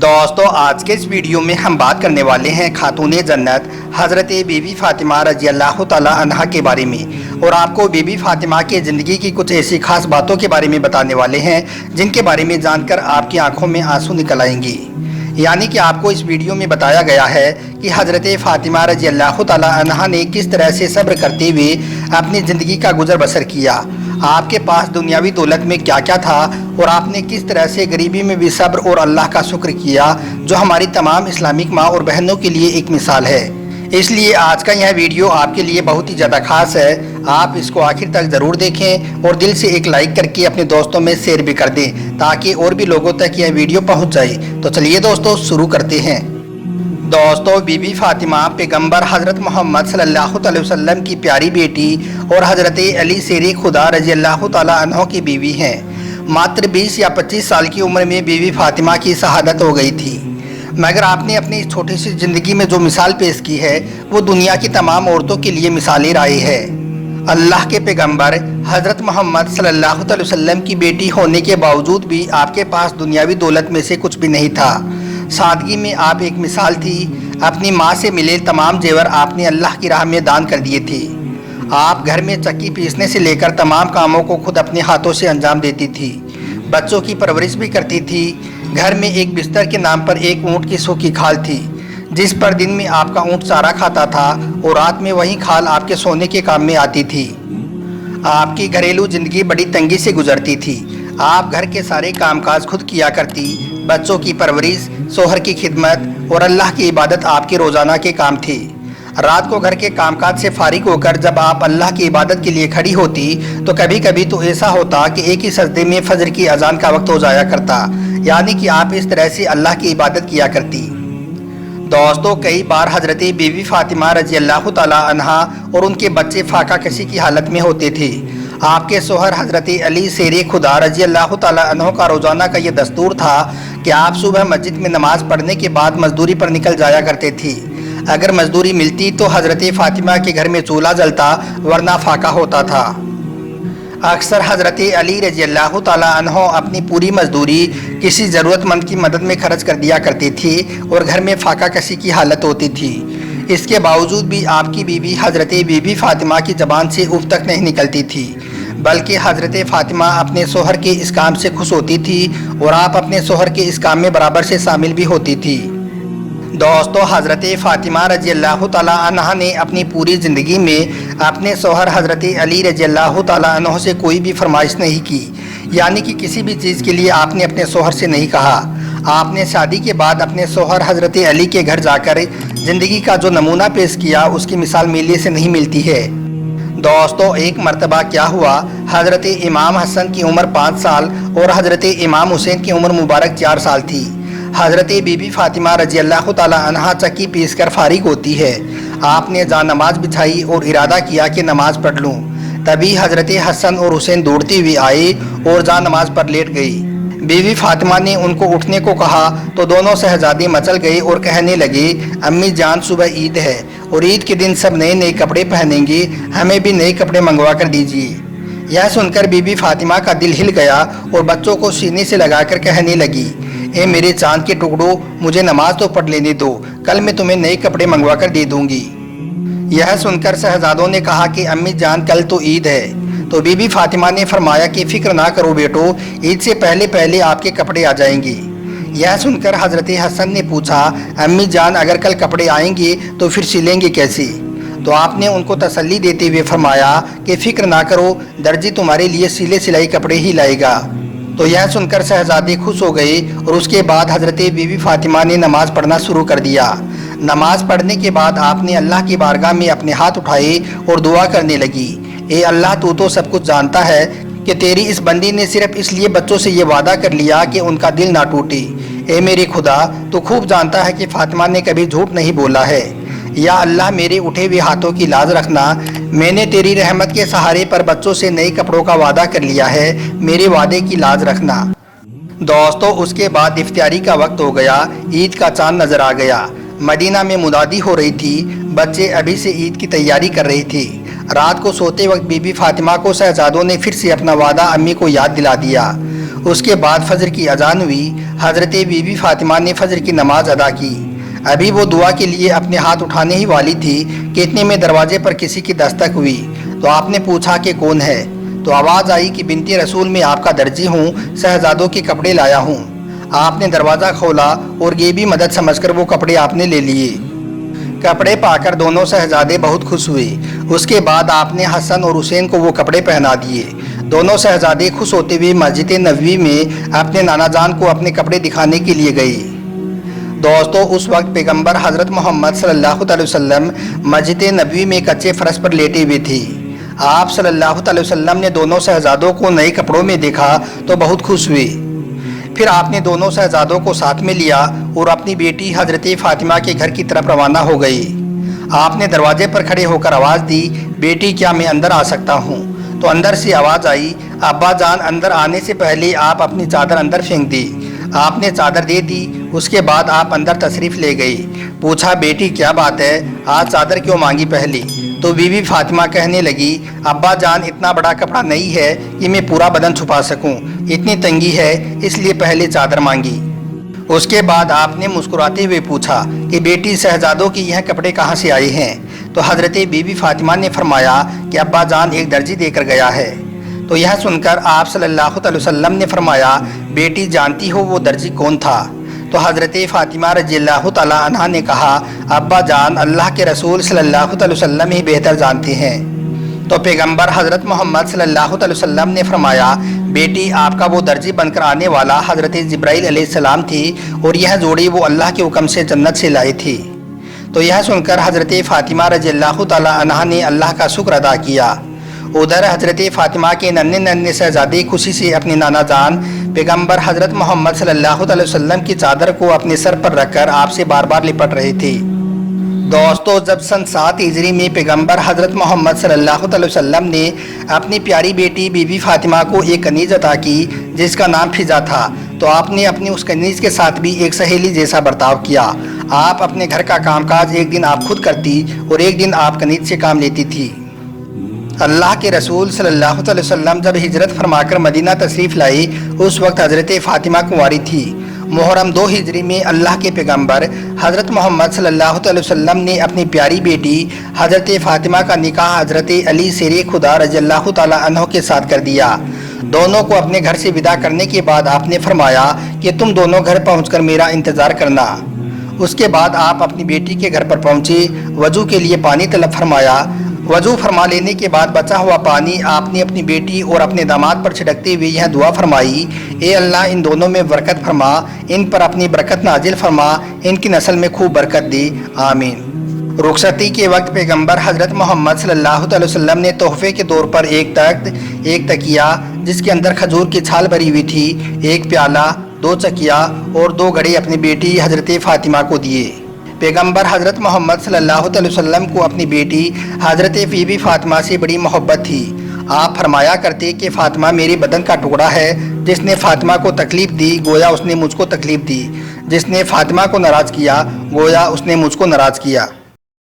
दोस्तों आज के इस वीडियो में हम बात करने वाले हैं खातूने जन्नत हज़रत बीबी फ़ातिमा रज़ी अल्लाह तआला अन्हा के बारे में और आपको बीबी फ़ातिमा के ज़िंदगी की कुछ ऐसी ख़ास बातों के बारे में बताने वाले हैं जिनके बारे में जानकर आपकी आंखों में आंसू निकल आएंगे। यानी कि आपको इस वीडियो में बताया गया है कि हज़रत फ़ातिमा रज़ी अल्लाह तआला अन्हा ने किस तरह से सब्र करते हुए अपनी ज़िंदगी का गुजर बसर किया, आपके पास दुनियावी दौलत में क्या क्या था और आपने किस तरह से गरीबी में भी सब्र और अल्लाह का शुक्र किया, जो हमारी तमाम इस्लामिक माँ और बहनों के लिए एक मिसाल है। इसलिए आज का यह वीडियो आपके लिए बहुत ही ज़्यादा खास है। आप इसको आखिर तक ज़रूर देखें और दिल से एक लाइक करके अपने दोस्तों में शेयर भी कर दें ताकि और भी लोगों तक यह वीडियो पहुँच जाए। तो चलिए दोस्तों शुरू करते हैं। दोस्तों बीबी फ़ातिमा पैगंबर हज़रत मोहम्मद सल्लल्लाहु अलैहि वसल्लम की प्यारी बेटी और हज़रत अली शेर खुदा रज़ी अल्लाह तआला अन्हो की बीवी हैं। मात्र 20 या 25 साल की उम्र में बीबी फ़ातिमा की शहादत हो गई थी, मगर आपने अपनी इस छोटी सी ज़िंदगी में जो मिसाल पेश की है वो दुनिया की तमाम औरतों के लिए मिसाली राय है। अल्लाह के पैगंबर हज़रत मोहम्मद सल्लल्लाहु अलैहि वसल्लम की बेटी होने के बावजूद भी आपके पास दुनियावी दौलत में से कुछ भी नहीं था। सादगी में आप एक मिसाल थी। अपनी माँ से मिले तमाम जेवर आपने अल्लाह की राह में दान कर दिए थे। आप घर में चक्की पीसने से लेकर तमाम कामों को खुद अपने हाथों से अंजाम देती थी, बच्चों की परवरिश भी करती थी। घर में एक बिस्तर के नाम पर एक ऊँट की सूखी खाल थी, जिस पर दिन में आपका ऊँट चारा खाता था और रात में वही खाल आपके सोने के काम में आती थी। आपकी घरेलू जिंदगी बड़ी तंगी से गुजरती थी। आप घर के सारे कामकाज खुद किया करती, बच्चों की परवरिश, शोहर की खिदमत और अल्लाह की इबादत आपके रोज़ाना के काम थी। रात को घर के कामकाज से फारिग होकर जब आप अल्लाह की इबादत के लिए खड़ी होती तो कभी कभी तो ऐसा होता कि एक ही सजदे में फजर की अजान का वक्त हो जाया करता, यानी कि आप इस तरह से अल्लाह की इबादत किया करती। दोस्तों कई बार हज़रत बीबी फ़ातिमा रज़ी अल्लाह तआला अन्हा और उनके बच्चे फाका कशी की हालत में होते थे। आपके शोहर हज़रत अली शेर खुदा रज़ी अल्लाह तआला अन्हो का रोज़ाना का ये दस्तूर था कि आप सुबह मस्जिद में नमाज़ पढ़ने के बाद मजदूरी पर निकल जाया करते थे। अगर मजदूरी मिलती तो हज़रत फ़ातिमा के घर में चूल्हा जलता, वरना फाका होता था। अक्सर हज़रत अली रज़ी अल्लाह तआला अन्हो अपनी पूरी मजदूरी किसी ज़रूरतमंद की मदद में खर्च कर दिया करते थे और घर में फाका कशी की हालत होती थी। इसके बावजूद भी आपकी बीवी हज़रत बीबी फ़ातिमा की ज़बान से उफ तक नहीं निकलती थी, बल्कि हज़रत फ़ातिमा अपने शोहर के इस काम से खुश होती थी और आप अपने शोहर के इस काम में बराबर से शामिल भी होती थी। दोस्तों हज़रत फ़ातिमा रज़ी अल्लाह तआला अन्हा ने अपनी पूरी ज़िंदगी में अपने शोहर हज़रत अली रज़ी अल्लाह तआला अन्हो से कोई भी फरमाइश नहीं की, यानी कि किसी भी चीज़ के लिए आपने अपने शोहर से नहीं कहा। आपने शादी के बाद अपने शोहर हज़रत अली के घर जाकर ज़िंदगी का जो नमूना पेश किया उसकी मिसाल मिलने से नहीं मिलती है। दोस्तों एक मरतबा क्या हुआ, हज़रत इमाम हसन की उम्र 5 साल और हज़रत इमाम हुसैन की उम्र मुबारक 4 साल थी। हज़रत बीबी फ़ातिमा रज़ी अल्लाह तआला अन्हा चक्की पीस कर फारिग होती है। आपने जा नमाज बिछाई और इरादा किया कि नमाज पढ़ लूँ। तभी हज़रत हसन और हुसैन दौड़ते हुए आए और जा नमाज पर लेट गई। बीबी फ़ातिमा ने उनको उठने को कहा तो दोनों शहजादे मचल गए और कहने लगे, अम्मी जान सुबह ईद है और ईद के दिन सब नए नए कपड़े पहनेंगे, हमें भी नए कपड़े मंगवा कर दीजिए। यह सुनकर बीबी फ़ातिमा का दिल हिल गया और बच्चों को सीने से लगाकर कहने लगी, ए मेरे चांद के टुकड़ों, मुझे नमाज तो पढ़ लेने दो, कल मैं तुम्हें नए कपड़े मंगवा कर दे दूंगी। यह सुनकर शहजादों ने कहा कि अम्मी जान कल तो ईद है। तो बीबी फ़ातिमा ने फरमाया कि फ़िक्र ना करो बेटो, ईद से पहले पहले आपके कपड़े आ जाएंगे। यह सुनकर हज़रत हसन ने पूछा, अम्मी जान अगर कल कपड़े आएंगे तो फिर सिलेंगे कैसे? तो आपने उनको तसल्ली देते हुए फरमाया कि फ़िक्र ना करो, दर्जी तुम्हारे लिए सिले सिलाई कपड़े ही लाएगा। तो यह सुनकर शहजादे खुश हो गए और उसके बाद हज़रत बीबी फ़ातिमा ने नमाज़ पढ़ना शुरू कर दिया। नमाज़ पढ़ने के बाद आपने अल्लाह की बारगाह में अपने हाथ उठाए और दुआ करने लगी, ए अल्लाह तू तो सब कुछ जानता है कि तेरी इस बंदी ने सिर्फ इसलिए बच्चों से ये वादा कर लिया कि उनका दिल ना टूटे। ए मेरे खुदा, तू खूब जानता है कि फ़ातिमा ने कभी झूठ नहीं बोला है। या अल्लाह मेरे उठे हुए हाथों की लाज रखना, मैंने तेरी रहमत के सहारे पर बच्चों से नए कपड़ों का वादा कर लिया है, मेरे वादे की लाज रखना। दोस्तों उसके बाद इफ्तारी का वक्त हो गया, ईद का चांद नज़र आ गया। मदीना में मुनादी हो रही थी, बच्चे अभी से ईद की तैयारी कर रहे थे। रात को सोते वक्त बीबी फ़ातिमा को शहजादों ने फिर से अपना वादा अम्मी को याद दिला दिया। اس کے بعد فجر کی اذان ہوئی۔ حضرت بی بی فاطمہ نے فجر کی نماز ادا کی۔ ابھی وہ دعا کے لیے اپنے ہاتھ اٹھانے ہی والی تھی کہ اتنے میں دروازے پر کسی کی دستک ہوئی تو آپ نے پوچھا کہ کون ہے؟ تو آواز آئی کہ بنت رسول میں آپ کا درجی ہوں، شہزادوں کے کپڑے لایا ہوں۔ آپ نے دروازہ کھولا اور یہ بھی مدد سمجھ کر وہ کپڑے آپ نے لے لیے۔ کپڑے پا کر دونوں شہزادے بہت خوش ہوئے۔ اس کے بعد آپ نے حسن اور حسین کو وہ کپڑے پہنا دیے۔ دونوں شہزادے خوش ہوتے ہوئے مسجد نبوی میں اپنے نانا جان کو اپنے کپڑے دکھانے کے لیے گئے۔ دوستو، اس وقت پیغمبر حضرت محمد صلی اللہ علیہ وسلم مسجد نبوی میں کچے فرش پر لیٹے ہوئے تھے۔ آپ صلی اللہ علیہ وسلم نے دونوں شہزادوں کو نئے کپڑوں میں دیکھا تو بہت خوش ہوئے۔ پھر آپ نے دونوں شہزادوں کو ساتھ میں لیا اور اپنی بیٹی حضرت فاطمہ کے گھر کی طرف روانہ ہو گئے۔ آپ نے دروازے پر کھڑے ہو کر آواز دی، بیٹی کیا میں اندر آ سکتا ہوں؟ تو اندر سے آواز آئی، ابا جان اندر آنے سے پہلے آپ اپنی چادر اندر پھینک دی۔ آپ نے چادر دے دی۔ اس کے بعد آپ اندر تشریف لے گئی۔ پوچھا، بیٹی کیا بات ہے، آج چادر کیوں مانگی پہلے؟ تو بی بی فاطمہ کہنے لگی، ابا جان اتنا بڑا کپڑا نہیں ہے کہ میں پورا بدن چھپا سکوں، اتنی تنگی ہے اس لیے پہلے چادر مانگی۔ اس کے بعد آپ نے مسکراتے ہوئے پوچھا کہ بیٹی شہزادوں کے یہ کپڑے کہاں سے آئے ہیں؟ تو حضرت بی بی فاطمہ نے فرمایا کہ ابا جان ایک درجی دے کر گیا ہے۔ تو یہ سن کر آپ صلی اللہ علیہ وسلم نے فرمایا، بیٹی جانتی ہو وہ درجی کون تھا؟ تو حضرت فاطمہ رضی اللہ تعالیٰ عنہ نے کہا، ابا جان اللہ کے رسول صلی اللہ علیہ وسلم ہی بہتر جانتے ہیں۔ تو پیغمبر حضرت محمد صلی اللہ علیہ وسلم نے فرمایا، بیٹی آپ کا وہ درجی بن کر آنے والا حضرت جبرائیل علیہ السلام تھی اور یہ جوڑی وہ اللہ کے حکم سے جنت سے لائی تھی۔ تو یہ سن کر حضرت فاطمہ رضی اللہ تعالیٰ عنہ نے اللہ کا شکر ادا کیا۔ ادھر حضرت فاطمہ کے ننھے شہزادے خوشی سے اپنے نانا جان پیغمبر حضرت محمد صلی اللہ علیہ وسلم کی چادر کو اپنے سر پر رکھ کر آپ سے بار بار لپٹ رہے تھے۔ دوستو، جب سن 7 ہجری میں پیغمبر حضرت محمد صلی اللہ علیہ وسلم نے اپنی پیاری بیٹی بی بی فاطمہ کو ایک کنیز عطا کی جس کا نام فضا تھا، تو آپ نے اپنی اس کنیز کے ساتھ بھی ایک سہیلی جیسا برتاؤ کیا۔ آپ اپنے گھر کا کام کاج ایک دن آپ خود کرتی اور ایک دن آپ کنیز سے کام لیتی تھی۔ اللہ کے رسول صلی اللہ علیہ وسلم جب ہجرت فرما کر مدینہ تشریف لائی، اس وقت حضرت فاطمہ کنواری تھی۔ محرم 2 ہجری میں اللہ کے پیغمبر حضرت محمد صلی اللہ علیہ وسلم نے اپنی پیاری بیٹی حضرت فاطمہ کا نکاح حضرت علی شیر خدا رضی اللہ تعالیٰ عنہ کے ساتھ کر دیا۔ دونوں کو اپنے گھر سے ودا کرنے کے بعد آپ نے فرمایا کہ تم دونوں گھر پہنچ کر میرا انتظار کرنا۔ اس کے بعد آپ اپنی بیٹی کے گھر پر پہنچے، وضو کے لیے پانی طلب فرمایا۔ وضو فرما لینے کے بعد بچا ہوا پانی آپ نے اپنی بیٹی اور اپنے داماد پر چھڑکتے ہوئے یہ دعا فرمائی، اے اللہ ان دونوں میں برکت فرما، ان پر اپنی برکت نازل فرما، ان کی نسل میں خوب برکت دے، آمین۔ رخصتی کے وقت پیغمبر حضرت محمد صلی اللہ علیہ وسلم نے تحفے کے طور پر ایک تخت، ایک تکیہ جس کے اندر کھجور کی چھال بھری ہوئی تھی، ایک پیالہ، 2 چکیا اور 2 گھڑے اپنی بیٹی حضرت فاطمہ کو دیے۔ پیغمبر حضرت محمد صلی اللہ علیہ وسلم کو اپنی بیٹی حضرت بی بی فاطمہ سے بڑی محبت تھی۔ آپ فرمایا کرتے کہ فاطمہ میرے بدن کا ٹکڑا ہے، جس نے فاطمہ کو تکلیف دی گویا اس نے مجھ کو تکلیف دی، جس نے فاطمہ کو ناراض کیا گویا اس نے مجھ کو ناراض کیا۔